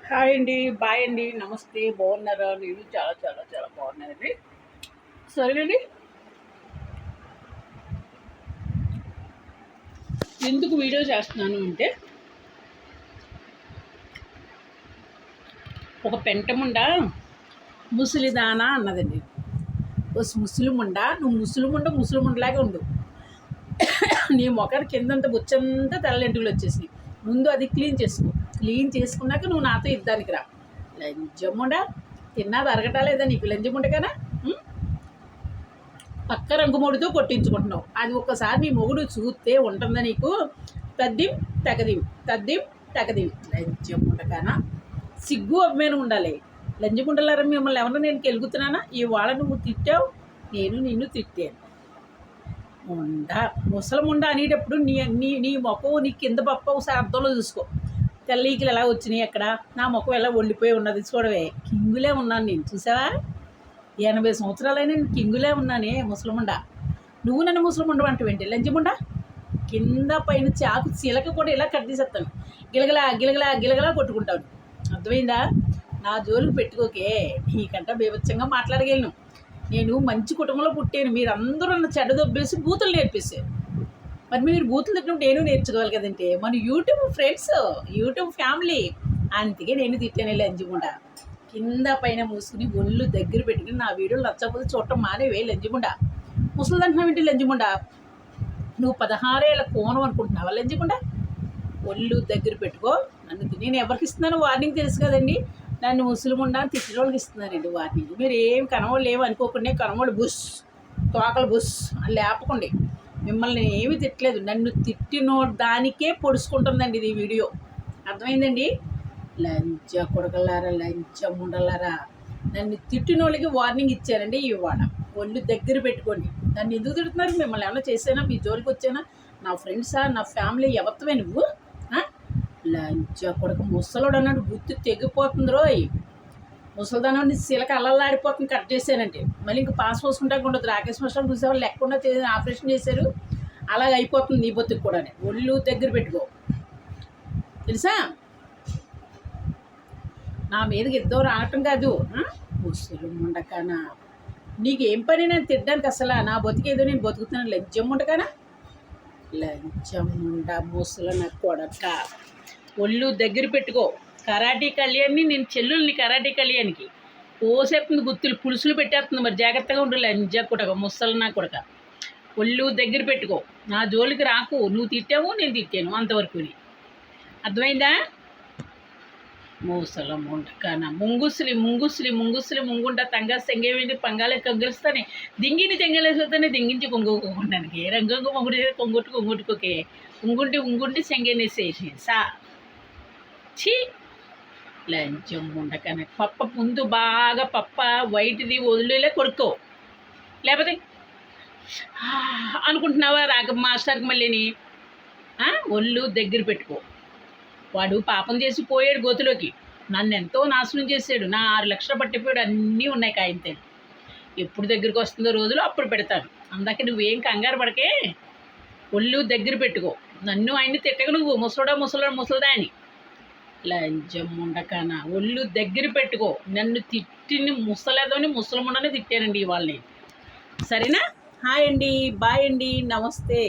Hi అండి, bye అండి, నమస్తే. బాగున్నారా? నేను చాలా చాలా చాలా బాగున్నానండి. సరేనండి, ఎందుకు వీడియో చేస్తున్నాను అంటే, ఒక పెంటముండ ముసలిదానా అన్నదండి. ఓ ముసలిముండ, నువ్వు ముసలిముండలాగే ఉండు. నీ మొఖాన్ని కిందంత బొచ్చంతా తెల్లెంటుకులు వచ్చేసినాయి. ముందు అది క్లీన్ చేసుకో. క్లీన్ చేసుకున్నాక నువ్వు నాతో ఇద్దానికి రా. లంజముండ, తిన్నది అరగటాలేదా నీకు? లంజముండగానా పక్క రంగుమూడితో కొట్టించుకుంటున్నావు. అది ఒక్కసారి నీ మొగుడు చూస్తే ఉంటుందా నీకు? తద్దిం తగదిం, తద్దిం తగదిం. లంజముండగానా, సిగ్గు అభిమానం ఉండాలి. లంజముండలారా, మిమ్మల్ని ఎవరన్నా నేను కెలుగుతున్నానా? ఇవాళ నువ్వు తిట్టావు, నేను నిన్ను తిట్టాను. ముండ ముసలముండ అనేటప్పుడు నీ నీ నీ ముఖం నీ కింద పప్ప ఒకసారి అర్థంలో చూసుకో. తెల్లీకలు ఎలా వచ్చినాయి అక్కడ, నా ముఖం ఎలా ఒళ్ళిపోయి ఉన్నది చూడవే. కింగులే ఉన్నాను నేను, చూసావా? 80 సంవత్సరాలైనా నేను కింగులే ఉన్నానే ముసలముండ. నువ్వు నన్ను ముసలముండ అంటావేంటి? లంచముండ. కింద పైన చాకు చిలక కూడా ఇలా కట్ తీసేస్తాను. గిలగలా గిలగలా గిలగలా కొట్టుకుంటాను. అర్థమైందా? నా జోలికి పెట్టుకోకే. నీకంట బీభత్సంగా మాట్లాడగలను. నేను మంచి కుటుంబంలో పుట్టాను. మీరందరూ నన్ను చెడ్డదొబ్బేసి బూతులు నేర్పిస్తారు. మరి మీరు బూతులు తిట్టినప్పుడు నేను నేర్చుకోవాలి కదంటే. మన యూట్యూబ్ ఫ్రెండ్స్, యూట్యూబ్ ఫ్యామిలీ, అందుకే నేను తిట్టాను లంజముండ. కింద పైన మూసుకుని ఒళ్ళు దగ్గర పెట్టుకుని నా వీడియోలు నచ్చకపోతే చూడటం మానేవే లంజముండ. ముసలి అంటున్నావేంటి లంజముండ? నువ్వు 16 ఏళ్ళ కోణం అనుకుంటున్నావా లంజముండ? ఒళ్ళు దగ్గర పెట్టుకో. నేను ఎవరికి ఇస్తున్నాను వార్నింగ్ తెలుసు కదండి. నన్ను ముసలిముండ తిట్టిన వాళ్ళకి ఇస్తున్నానండి వార్నింగ్. మీరు ఏం కనవాళ్ళు ఏమి అనుకోకుండా కనవాళ్ళు బుస్, తోకలు బుస్ అని లేపకండి. మిమ్మల్ని ఏమీ తిట్టలేదు, నన్ను తిట్టిన దానికే పొడుచుకుంటుందండి ఇది వీడియో. అర్థమైందండి? లంచ కొడకలారా, లంచ ముండలారా, నన్ను తిట్టిన వాళ్ళకి వార్నింగ్ ఇచ్చారండి ఇవాళ. ఒళ్ళు దగ్గర పెట్టుకోండి. నన్ను ఎందుకు తిడుతున్నారు? మిమ్మల్ని ఏమైనా చేసానా? మీ జోలికి వచ్చానా? నా ఫ్రెండ్సా, నా ఫ్యామిలీ ఎవరితోవే నువ్వు? లంచ కొడుకు ముసలోడు అన్నాడు, గుర్తు తెగిపోతుంది రోయ్. ముసలిదానాన్ని శిలక అల్లలాడిపోతుంది. కట్ చేశానంటే మళ్ళీ ఇంక పాస్ పోసుకుంటా ఉండదు. రాకేష్ మాస్టర్ చూసేవాళ్ళు లేకుండా ఆపరేషన్ చేశారు. అలాగ అయిపోతుంది నీ బతుకు కూడా. ఒళ్ళు దగ్గర పెట్టుకో, తెలుసా? నా మీదకి ఇద్దరు రావటం కాదు. ముసలు ఉండకానా, నీకేం పని నేను తిట్టడానికి? అసలు నా బతికేదో నేను బతుకుతున్నాను. లంచం ఉండకానా, లంచం ఉండ ముసలు నా కొడక. ఒళ్ళు దగ్గర పెట్టుకో. కరాటీ కళ్యాణ్ని నేను చెల్లుల్ని కరాటీ కళ్యాణ్కి పోసేస్తుంది. గుత్తులు పులుసులు పెట్టేస్తుంది. మరి జాగ్రత్తగా ఉండు లంజ కొడక, ముసలు నా కొడక. ఒళ్ళు దగ్గర పెట్టుకో. నా జోలికి రాకు. నువ్వు తిట్టావు, నేను తిట్టాను, అంతవరకు. అర్థమైందా? మూసల ముండకాన ముంగుసులి ముంగుసులి ముంగుసులి ముంగుంట తంగా సెంగేవి పంగాలే కంగులుస్తానే దింగిని తెంగలేసొద్దని దింగించి కొంగుకోకుండానికి రంగంగు మొగుడు కొంగొట్టుకోకే ఉంగుంటి సెంగేనేసేసి సా ఛీ. లంచం ముండకాన పప్ప ముందు బాగా పప్ప వైట్ది వదిలేలే కొడుకో. లేకపోతే అనుకుంటున్నావా రాక మాస్టర్కి మళ్ళీని? ఒళ్ళు దగ్గర పెట్టుకో. వాడు పాపం చేసి పోయాడు గోతులోకి. నన్ను ఎంతో నాశనం చేశాడు. నా 6 లక్షలు పట్టిపోయాడు. అన్నీ ఉన్నాయి కాయింతలు. ఎప్పుడు దగ్గరికి వస్తుందో రోజులు అప్పుడు పెడతాను. అందాక నువ్వేం కంగారు పడకే. ఒళ్ళు దగ్గర పెట్టుకో. నన్ను ఆయన్ని తిట్టక నువ్వు ముసలిదా అని. లంజం ఉండకానా, ఒళ్ళు దగ్గర పెట్టుకో. నన్ను తిట్టిని ముసలేదని ముసలముండని తిట్టానండి ఇవాళ నేను. సరేనా? హాయ్ అండి, బాయ్ అండి, నమస్తే.